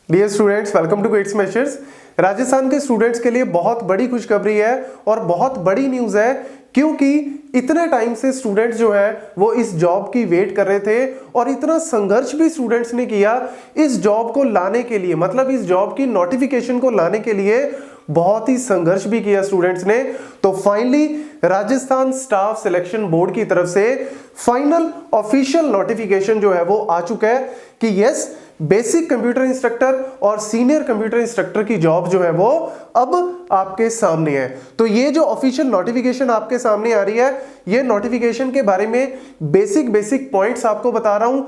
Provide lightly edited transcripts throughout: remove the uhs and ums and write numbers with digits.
Dear students, welcome to quits measures. Rajasthan के students के लिए बहुत बड़ी खुशखबरी है और बहुत बड़ी न्यूज़ है, क्योंकि इतने टाइम से स्टूडेंट्स जो है वो इस जॉब की वेट कर रहे थे और इतना संघर्ष भी स्टूडेंट्स ने किया इस जॉब को लाने के लिए, मतलब इस जॉब की नोटिफिकेशन को लाने के लिए बहुत ही संघर्ष भी किया स्टूडेंट्स ने। तो finally Rajasthan staff selection board की तरफ से फाइनल ऑफिशियल नोटिफिकेशन जो है वो आ चुका है कि यस, बेसिक कंप्यूटर इंस्ट्रक्टर और सीनियर कंप्यूटर इंस्ट्रक्टर की जॉब जो है वो अब आपके सामने है। तो ये जो ऑफिशियल नोटिफिकेशन आपके सामने आ रही है, ये नोटिफिकेशन के बारे में बेसिक पॉइंट्स आपको बता रहा हूं।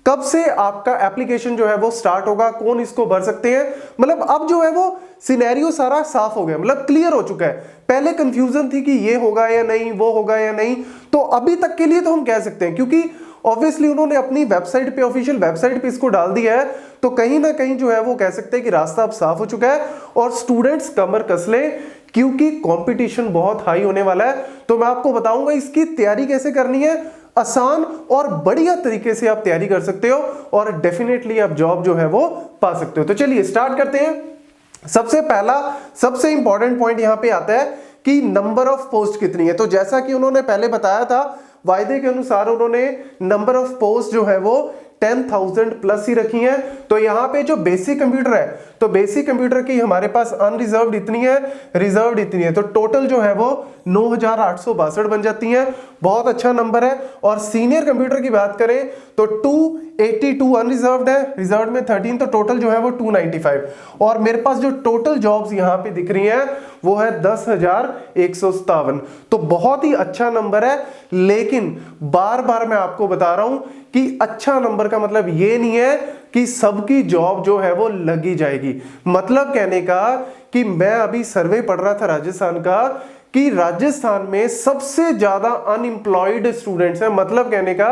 कब से आपका एप्लीकेशन जो है वो स्टार्ट होगा, कौन इसको भर सकते हैं, मतलब अब जो है वो सिनेरियो सारा साफ हो गया, मतलब क्लियर हो चुका है। पहले कंफ्यूजन थी कि ये होगा या नहीं, वो होगा या नहीं, तो अभी तक के लिए तो हम कह सकते हैं, क्योंकि ऑब्वियसली उन्होंने अपनी वेबसाइट पे, ऑफिशियल वेबसाइट पे इसको डाल दिया है, तो कहीं ना कहीं जो है वो कह सकते हैं कि रास्ता अब साफ हो चुका है और स्टूडेंट्स कमर कस ले, क्योंकि कंपटीशन बहुत हाई होने वाला है। तो मैं आपको बताऊंगा इसकी तैयारी कैसे करनी है, आसान और बढ़िया तरीके से आप तैयारी कर सकते हो और डेफिनेटली आप जॉब जो है वो पा सकते हो। तो चलिए स्टार्ट करते हैं। सबसे पहला, सबसे इंपॉर्टेंट पॉइंट यहां पे आता है कि नंबर ऑफ पोस्ट कितनी है। तो जैसा कि उन्होंने पहले बताया था, वायदे के अनुसार उन्होंने नंबर ऑफ पोस्ट जो है वो 10,000 प्लस ही रखी है। तो यहाँ पे जो बेसिक कंप्यूटर है, तो बेसिक कंप्यूटर की हमारे पास अनरिजर्व्ड इतनी है, रिजर्व्ड इतनी है, तो टोटल जो है वो 9,862 बन जाती है। बहुत अच्छा नंबर है। और सीनियर कंप्यूटर की बात करें तो 282 अनरिजर्व्ड है, रिजर्व्ड में 13, तो टोटल जो है वो 295। और मेरे पास जो टोटल जॉब्स यहाँ पे दिख रही हैं वो है 10,157। तो बहुत ही अच्छा नंबर है, लेकिन बार बार मैं आपको बता रहा हूं कि अच्छा नंबर का मतलब ये नहीं है कि सबकी जॉब जो है वो लगी जाएगी। मतलब कहने का कि मैं अभी सर्वे पढ़ रहा था राजस्थान का कि राजस्थान में सबसे ज्यादा अनएम्प्लॉयड स्टूडेंट्स हैं। मतलब कहने का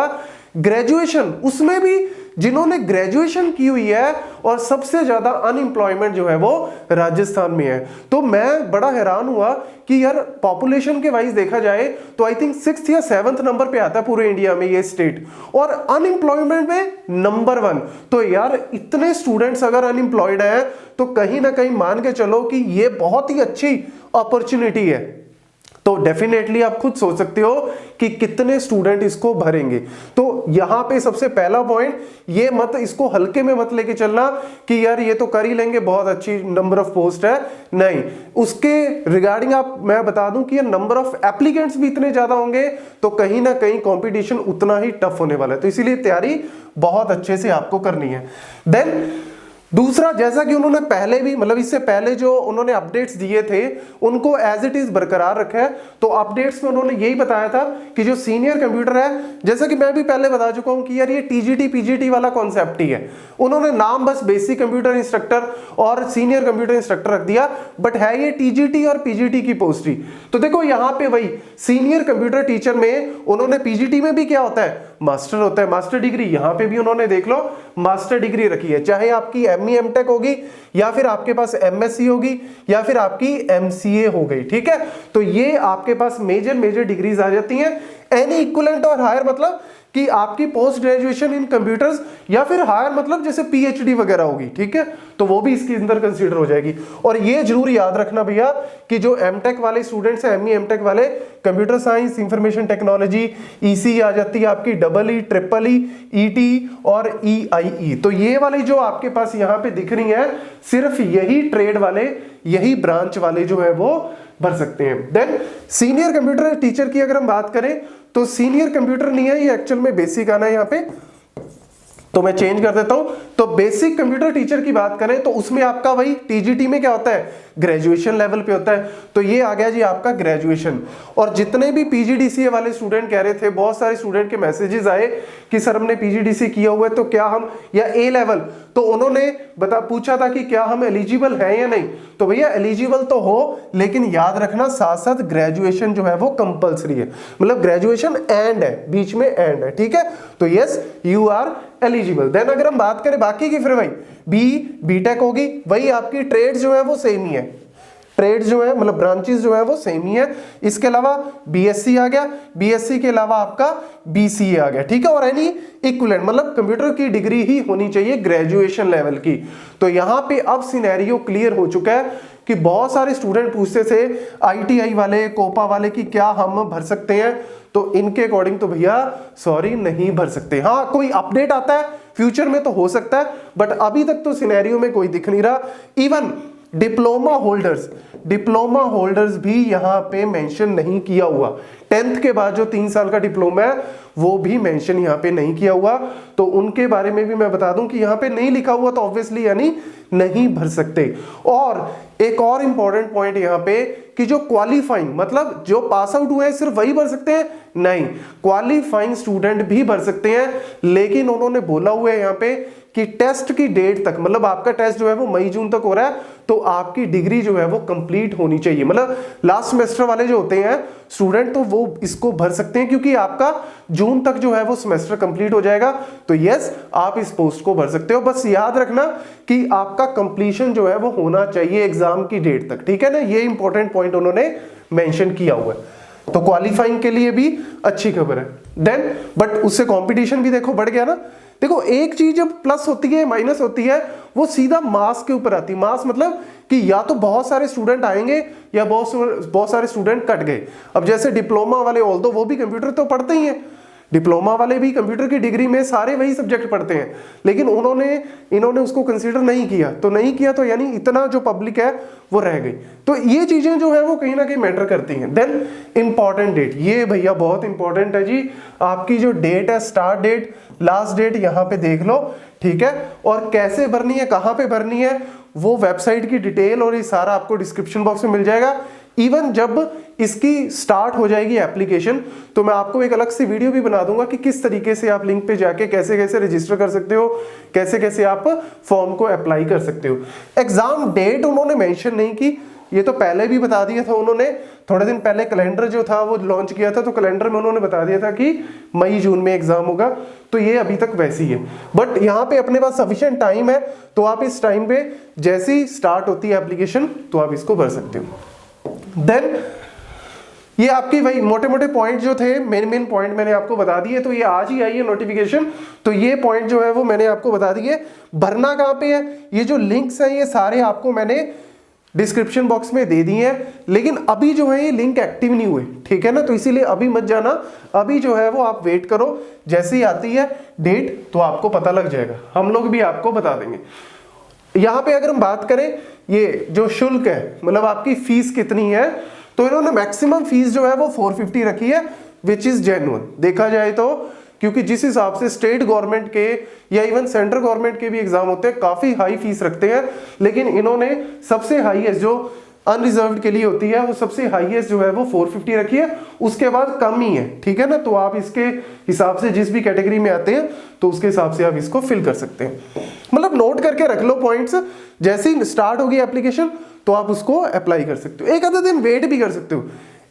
ग्रेजुएशन, उसमें भी जिन्होंने ग्रेजुएशन की हुई है, और सबसे ज्यादा अनएम्प्लॉयमेंट जो है वो राजस्थान में है। तो मैं बड़ा हैरान हुआ कि यार पॉपुलेशन के वाइज देखा जाए तो आई थिंक 6th या 7th नंबर पे आता है पूरे इंडिया में ये स्टेट, और अनएम्प्लॉयमेंट में नंबर 1। तो यार इतने स्टूडेंट्स अगर अनएम्प्लॉयड हैं तो कहीं ना कहीं मान के चलो कि ये बहुत ही अच्छी अपॉर्चुनिटी है। तो डेफिनेटली आप खुद सोच सकते हो कि कितने स्टूडेंट इसको भरेंगे। तो यहां पे सबसे पहला पॉइंट, ये मत इसको हल्के में मत लेके चलना कि यार ये तो कर ही लेंगे, बहुत अच्छी नंबर ऑफ पोस्ट है, नहीं। उसके रिगार्डिंग आप मैं बता दूं कि ये नंबर ऑफ एप्लीकेंट्स भी इतने ज्यादा होंगे, तो कहीं ना कहीं कंपटीशन उतना ही टफ होने वाला है। तो इसीलिए तैयारी बहुत अच्छे से आपको करनी है। देन दूसरा, जैसा कि उन्होंने पहले भी, मतलब इससे पहले जो उन्होंने अपडेट्स दिए थे उनको एज इट इज बरकरार रखा है। तो अपडेट्स में उन्होंने यही बताया था कि जो सीनियर कंप्यूटर है, जैसा कि मैं भी पहले बता चुका हूं कि यार ये टीजीटी पीजीटी वाला कॉन्सेप्ट ही है। उन्होंने नाम बस बेसिक कंप्यूटर इंस्ट्रक्टर और सीनियर कंप्यूटर इंस्ट्रक्टर रख दिया, बट है ये टीजीटी और पीजीटी की पोस्ट ही। तो देखो यहाँ पे वही सीनियर कंप्यूटर टीचर में उन्होंने पीजीटी में भी क्या होता है, मास्टर होता है, मास्टर डिग्री। यहां पे भी उन्होंने देख लो मास्टर डिग्री रखी है, चाहे आपकी एमई एमटेक होगी या फिर आपके पास एमएससी होगी या फिर आपकी एमसीए हो गई, ठीक है। तो ये आपके पास मेजर डिग्रीज आ जाती हैं। एनी इक्विवेलेंट और हायर मतलब कि आपकी पोस्ट ग्रेजुएशन इन कंप्यूटर्स, या फिर हायर मतलब जैसे पीएचडी वगैरह होगी, ठीक है, तो वो भी इसके अंदर कंसीडर हो जाएगी। और ये जरूर याद रखना भैया कि जो एमटेक वाले स्टूडेंट्स हैं, एमई एमटेक वाले, computer science, information technology, EC आ जाती है आपकी, double E, triple E, ET और ईआईई। तो ये वाली जो आपके पास यहाँ पे दिख रही है, सिर्फ यही ट्रेड वाले, यही ब्रांच वाले जो है वो भर सकते हैं। देन सीनियर कंप्यूटर टीचर की अगर हम बात करें तो सीनियर कंप्यूटर नहीं है, ये एक्चुअल में बेसिक आना है यहाँ पे, तो मैं चेंज कर देता हूं। तो बेसिक कंप्यूटर टीचर की बात करें तो उसमें आपका वही टीजीटी में क्या होता है, ग्रेजुएशन लेवल पे होता है। तो ये आ गया जी आपका ग्रेजुएशन। और जितने भी पीजीडीसीए वाले स्टूडेंट कह रहे थे, बहुत सारे स्टूडेंट के मैसेजेस आए कि सर हमने पीजीडीसी किया हुआ है तो क्या हम, या ए लेवल, तो उन्होंने पूछा था कि क्या हम एलिजिबल हैं या नहीं। तो भैया एलिजिबल तो हो, लेकिन याद रखना साथ साथ ग्रेजुएशन जो है वो कंपलसरी है, मतलब ग्रेजुएशन एंड है, बीच में एंड है, ठीक है। तो yes, you are eligible. Then अगर हम बात करें बाकी की, फिर भाई बी बीटेक होगी, वही आपकी ट्रेड जो है वो सेम ही है, ट्रेड जो है मतलब ब्रांचेस जो है वो सेम ही है। इसके अलावा बीएससी आ गया, बीएससी के अलावा आपका बीसीए आ गया, ठीक है। और एनी इक्विवेलेंट मतलब कंप्यूटर की डिग्री ही होनी चाहिए ग्रेजुएशन लेवल की। तो यहाँ पे अब सिनेरियो क्लियर हो चुका है कि बहुत सारे स्टूडेंट पूछते थे आईटीआई वाले, कोपा वाले की क्या हम भर सकते हैं, तो इनके अकॉर्डिंग तो भैया सॉरी नहीं भर सकते। हाँ कोई अपडेट आता है फ्यूचर में तो हो सकता है, बट अभी तक तो सिनेरियो में कोई दिख नहीं रहा। इवन डिप्लोमा होल्डर्स भी यहां पे मेंशन नहीं किया हुआ। 10th के बाद जो 3 साल का डिप्लोमा है वो भी मेंशन यहां पे नहीं किया हुआ, तो उनके बारे में भी मैं बता दूं कि यहां पे नहीं लिखा हुआ तो ऑब्वियसली यानी नहीं भर सकते। और एक और इंपॉर्टेंट पॉइंट यहां पे कि जो क्वालिफाइंग मतलब जो पास आउट हुए हैं सिर्फ वही भर सकते हैं, नहीं क्वालिफाइंग स्टूडेंट भी भर सकते हैं। लेकिन उन्होंने बोला हुआ है यहां पे कि टेस्ट की डेट तक, मतलब आपका टेस्ट जो है वो मई जून तक हो रहा है, तो आपकी डिग्री जो है वो कंप्लीट होनी चाहिए। मतलब लास्ट सेमेस्टर वाले जो होते हैं स्टूडेंट तो वो इसको भर सकते हैं क्योंकि आपका जून तक जो है वो सेमेस्टर कंप्लीट हो जाएगा। तो यस आप इस पोस्ट को भर सकते हो। बस याद रखना कि आपका कंप्लीशन जो है वो होना चाहिए एग्जाम की डेट तक, ठीक है ना। ये इंपॉर्टेंट पॉइंट उन्होंने मेंशन किया हुआ है, तो क्वालिफाइंग के लिए भी अच्छी खबर है। देन बट उससे कंपटीशन भी देखो बढ़ गया ना। देखो एक चीज जब प्लस होती है माइनस होती है वो सीधा मास के ऊपर आती है। मास मतलब कि या तो बहुत सारे स्टूडेंट आएंगे या बहुत सारे स्टूडेंट कट गए। अब जैसे डिप्लोमा वाले ऑल्दो वो भी कंप्यूटर तो पढ़ते ही हैं, डिप्लोमा वाले भी कंप्यूटर की डिग्री में सारे वही सब्जेक्ट पढ़ते हैं, लेकिन इन्होंने उसको कंसीडर नहीं किया, तो नहीं किया तो यानी इतना जो पब्लिक है वो रह गई। तो ये चीजें जो है वो कहीं ना कहीं मैटर करती हैं। देन इंपॉर्टेंट डेट, ये भैया बहुत इंपॉर्टेंट है जी। आपकी जो डेट है स्टार्ट डेट लास्ट डेट यहाँ पे देख लो, ठीक है। और कैसे भरनी है, कहाँ पे भरनी है, वो वेबसाइट की डिटेल और ये सारा आपको डिस्क्रिप्शन बॉक्स में मिल जाएगा। इवन जब इसकी स्टार्ट हो जाएगी एप्लीकेशन तो मैं आपको एक अलग से वीडियो भी बना दूंगा कि किस तरीके से आप लिंक पे जाके कैसे कैसे रजिस्टर कर सकते हो, कैसे कैसे आप फॉर्म को अप्लाई कर सकते हो। एग्जाम डेट उन्होंने मेंशन नहीं की, ये तो पहले भी बता दिया था उन्होंने। थोड़े दिन पहले कैलेंडर जो था वो लॉन्च किया था, तो कैलेंडर में उन्होंने बता दिया था कि मई जून में एग्जाम होगा, तो ये अभी तक वैसी है। बट यहाँ पे अपने पास सफिशिएंट टाइम है, तो आप इस टाइम पे जैसे ही स्टार्ट होती है एप्लीकेशन तो आप इसको भर सकते हो। देन ये आपकी वही मोटे मोटे पॉइंट जो थे, मेन पॉइंट मैंने आपको बता दिए। तो ये आज ही आई है नोटिफिकेशन, तो ये पॉइंट जो है वो मैंने आपको बता दिए। भरना कहाँ पे है, ये जो लिंक्स हैं ये सारे आपको मैंने डिस्क्रिप्शन बॉक्स में दे दिए हैं, लेकिन अभी जो है ये लिंक एक्टिव नहीं हुए, ठीक है ना। तो इसीलिए अभी मत जाना, अभी जो है वो आप वेट करो, जैसे ही आती है डेट तो आपको पता लग जाएगा, हम लोग भी आपको बता देंगे। यहाँ पे अगर हम बात करें ये जो शुल्क है, मतलब आपकी फीस कितनी है, तो इन्होंने मैक्सिमम फीस जो है वो 450 रखी है, विच इज जेन्युइन देखा जाए तो, क्योंकि जिस हिसाब से स्टेट गवर्नमेंट के या इवन सेंट्रल गवर्नमेंट के भी एग्जाम होते हैं काफी हाई फीस रखते हैं, लेकिन इन्होंने सबसे हाईएस्ट जो अनरिजर्व्ड के लिए होती है वो सबसे हाईएस्ट जो है वो 450 रखी है, उसके बाद कम ही है, ठीक है ना। तो आप इसके हिसाब से जिस भी कैटेगरी में आते हैं तो उसके हिसाब से आप इसको फिल कर सकते हैं। मतलब नोट करके रख लो पॉइंट्स, जैसे ही स्टार्ट होगी एप्लीकेशन तो आप उसको अप्लाई कर सकते हो। एक आधा दिन वेट भी कर सकते हो,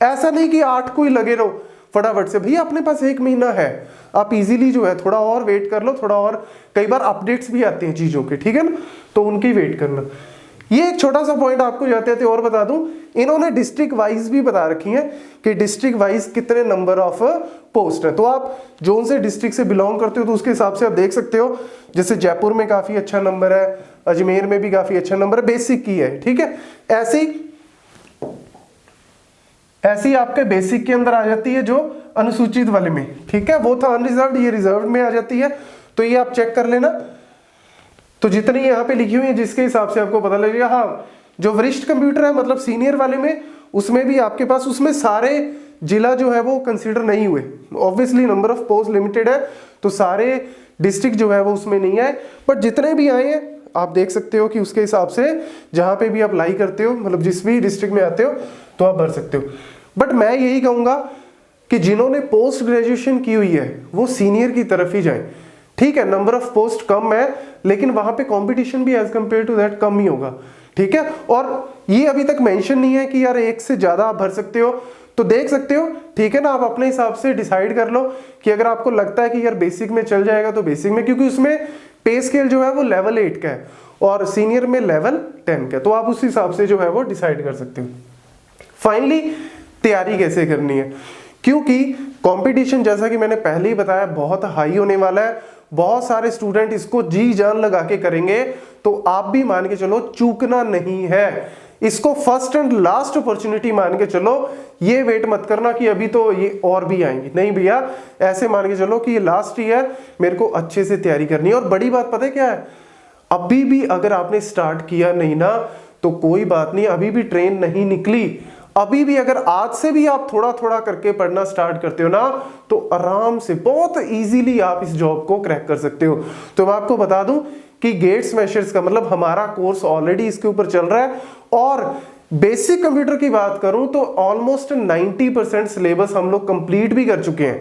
ऐसा नहीं कि 8 को ही लगे रहो फटाफट से। भैया अपने पास 1 महीना है, आप इजीली जो है थोड़ा और वेट कर लो, थोड़ा और, कई बार अपडेट्स भी आते हैं चीजों के, ठीक है ना, तो उनकी वेट करना। ये एक छोटा सा पॉइंट आपको जाते जाते और बता दूं, इन्होंने डिस्ट्रिक्ट वाइज भी बता रखी है कि डिस्ट्रिक्ट वाइज कितने नंबर ऑफ पोस्ट है। तो आप जोन से डिस्ट्रिक्ट से बिलोंग करते हो तो उसके हिसाब से आप देख सकते हो, जैसे जयपुर में काफी अच्छा नंबर है, अजमेर में भी काफी अच्छा नंबर है, बेसिक की है, ठीक है। ऐसी आपके बेसिक के अंदर आ जाती है जो अनुसूचित वाले में, ठीक है, वो था अनरिजर्व्ड, ये रिजर्व्ड में आ जाती है। तो ये आप चेक कर लेना, तो जितनी यहाँ पे लिखी हुई है जिसके हिसाब से आपको पता लगेगा। हाँ, जो वरिष्ठ कंप्यूटर है मतलब सीनियर वाले में, उसमें भी आपके पास, उसमें सारे जिला जो है वो कंसीडर नहीं हुए, obviously number of post limited है, तो सारे डिस्ट्रिक्ट जो है वो उसमें नहीं आए, बट जितने भी आए हैं आप देख सकते हो कि उसके हिसाब से जहां पे भी अप्लाई करते हो, मतलब जिस भी डिस्ट्रिक्ट में आते हो तो आप भर सकते हो। बट मैं यही कहूंगा कि जिन्होंने पोस्ट ग्रेजुएशन की हुई है वो सीनियर की तरफ ही जाएं, ठीक है। नंबर ऑफ पोस्ट कम है लेकिन वहां पे कंपटीशन भी एज कंपेयर टू दैट कम ही होगा, ठीक है। और ये अभी तक मेंशन नहीं है कि यार 1 से ज्यादा आप भर सकते हो, तो देख सकते हो, ठीक है ना। आप अपने हिसाब से डिसाइड कर लो कि अगर आपको लगता है कि यार बेसिक में चल जाएगा तो बेसिक में, क्योंकि उसमें पे स्केल जो है वो लेवल 8 का है और सीनियर में लेवल 10 का है, तो आप उस हिसाब से जो है वो डिसाइड कर सकते हो। फाइनली तैयारी कैसे करनी है, क्योंकि कंपटीशन जैसा कि मैंने पहले ही बताया बहुत हाई होने वाला है, बहुत सारे स्टूडेंट इसको जी जान लगा के करेंगे, तो आप भी मान के चलो चूकना नहीं है, इसको फर्स्ट एंड लास्ट अपॉर्चुनिटी मान के चलो। ये वेट मत करना कि अभी तो ये और भी आएंगी, नहीं भैया, ऐसे मान के चलो कि ये लास्ट ही है, मेरे को अच्छे से तैयारी करनी है। और बड़ी बात पता है क्या है, अभी भी अगर आपने स्टार्ट किया नहीं ना तो कोई बात नहीं, अभी भी ट्रेन नहीं निकली, अभी भी अगर आज से भी आप थोड़ा थोड़ा करके पढ़ना स्टार्ट करते हो ना तो आराम से बहुत इजीली आप इस जॉब को क्रैक कर सकते हो। तो मैं आपको बता दूं कि गेट स्मैशर्स का मतलब हमारा कोर्स ऑलरेडी इसके ऊपर चल रहा है, और बेसिक कंप्यूटर की बात करूं तो ऑलमोस्ट 90% सिलेबस हम लोग कंप्लीट भी कर चुके हैं।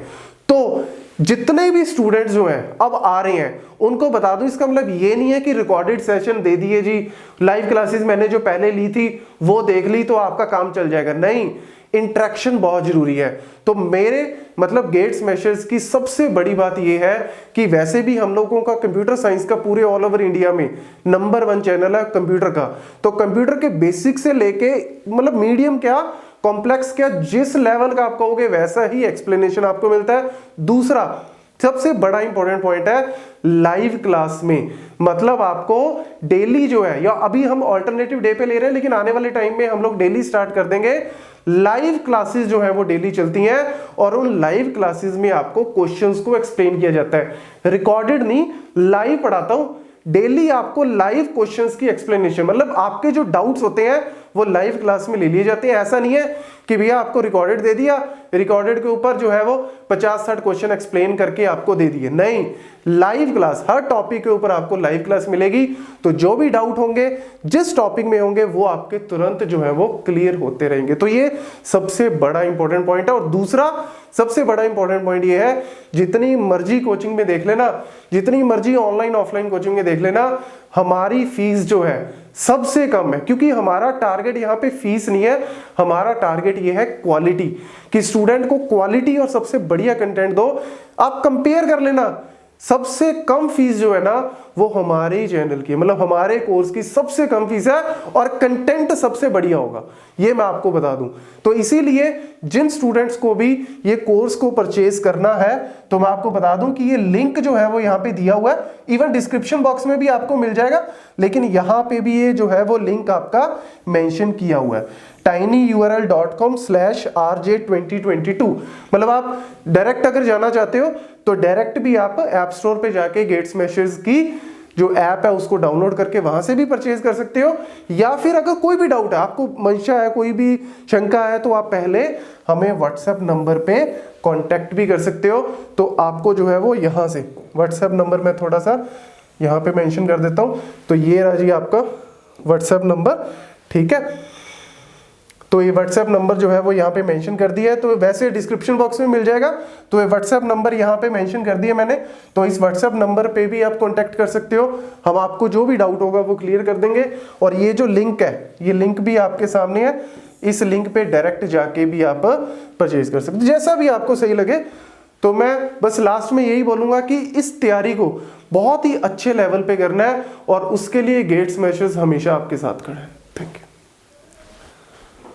तो जितने भी स्टूडेंट्स जो हैं अब आ रहे हैं उनको बता दूं, इसका मतलब ये नहीं है कि रिकॉर्डेड सेशन दे दिए जी, लाइव क्लासेस मैंने जो पहले ली थी वो देख ली तो आपका काम चल जाएगा, नहीं, इंटरेक्शन बहुत जरूरी है। तो मेरे मतलब गेट स्मैशर्स की सबसे बड़ी बात यह है कि वैसे भी हम लोगों का कंप्यूटर साइंस का पूरे ऑल ओवर इंडिया में नंबर 1 चैनल है कंप्यूटर का, तो कंप्यूटर के बेसिक से लेके मतलब मीडियम क्या कॉम्प्लेक्स क्या, जिस लेवल का आप कहोगे वैसा ही एक्सप्लेनेशन आपको मिलता है। दूसरा सबसे बड़ा इंपॉर्टेंट पॉइंट है लाइव क्लास में, मतलब आपको डेली जो है, या अभी हम ऑल्टरनेटिव डे पे ले रहे हैं लेकिन आने वाले टाइम में हम लोग डेली स्टार्ट कर देंगे, लाइव क्लासेस जो है वो डेली चलती हैं और उन लाइव क्लासेस में आपको क्वेश्चंस को एक्सप्लेन किया जाता है, रिकॉर्डेड नहीं, लाइव पढ़ाता हूं डेली आपको लाइव क्वेश्चंस की एक्सप्लेनेशन, मतलब आपके जो डाउट्स होते हैं वो लाइव क्लास में ले लिए जाते हैं। ऐसा नहीं है कि भैया आपको रिकॉर्डेड दे दिया, रिकॉर्डेड के ऊपर जो है वो 50-60 क्वेश्चन एक्सप्लेन करके आपको दे दिए, नहीं, लाइव क्लास, हर टॉपिक के ऊपर आपको लाइव क्लास मिलेगी। तो जो भी डाउट होंगे जिस टॉपिक में होंगे वो आपके तुरंत जो है वो क्लियर होते रहेंगे। तो ये सबसे बड़ा इंपॉर्टेंट पॉइंट है। और दूसरा सबसे बड़ा इंपॉर्टेंट पॉइंट ये है, जितनी मर्जी कोचिंग में देख लेना, जितनी मर्जी ऑनलाइन ऑफलाइन कोचिंग में देख लेना, हमारी फीस जो है सबसे कम है, क्योंकि हमारा टारगेट यहाँ पे फीस नहीं है, हमारा टारगेट ये है क्वालिटी, कि स्टूडेंट को क्वालिटी और सबसे बढ़िया कंटेंट दो। आप कंपेयर कर लेना, सबसे कम फीस जो है ना वो हमारे चैनल की, मतलब हमारे कोर्स की सबसे कम फीस है और कंटेंट सबसे बढ़िया होगा, ये मैं आपको बता दूं। तो इसीलिए जिन स्टूडेंट्स को भी ये कोर्स को परचेज करना है तो मैं आपको बता दूं कि ये लिंक जो है वो यहाँ पे दिया हुआ है, इवन डिस्क्रिप्शन बॉक्स में भी आपको मिल जाएगा, लेकिन यहाँ पे भी ये जो है वो लिंक आपका मेंशन किया हुआ है, tinyurl.com/rj2022। मतलब आप डायरेक्ट अगर जाना चाहते हो तो डायरेक्ट भी आप ऐप स्टोर पे जाके गेट स्मैशर्स की जो ऐप है उसको डाउनलोड करके वहां से भी परचेज कर सकते हो, या फिर अगर कोई भी डाउट है, आपको मंशा है, कोई भी शंका है, तो आप पहले हमें व्हाट्सएप नंबर पे कांटेक्ट भी कर सकते हो। तो आपको जो है वो यहाँ से व्हाट्सएप नंबर मैं थोड़ा सा यहाँ पे मेंशन कर देता हूँ, तो ये रहा जी आपका व्हाट्सएप नंबर, ठीक है। तो ये व्हाट्सएप नंबर जो है वो यहाँ पे मेंशन कर दिया है, तो वैसे डिस्क्रिप्शन बॉक्स में मिल जाएगा, तो ये व्हाट्सएप नंबर यहाँ पे मेंशन कर दिया मैंने, तो इस व्हाट्सएप नंबर पे भी आप कांटेक्ट कर सकते हो, हम आपको जो भी डाउट होगा वो क्लियर कर देंगे। और ये जो लिंक है, ये लिंक भी आपके सामने है, इस लिंक पे डायरेक्ट जाके भी आप परचेज कर सकते हो, जैसा भी आपको सही लगे। तो मैं बस लास्ट में यही बोलूंगा कि इस तैयारी को बहुत ही अच्छे लेवल पे करना है और उसके लिए गेट स्मैशर्स हमेशा आपके साथ खड़ा है।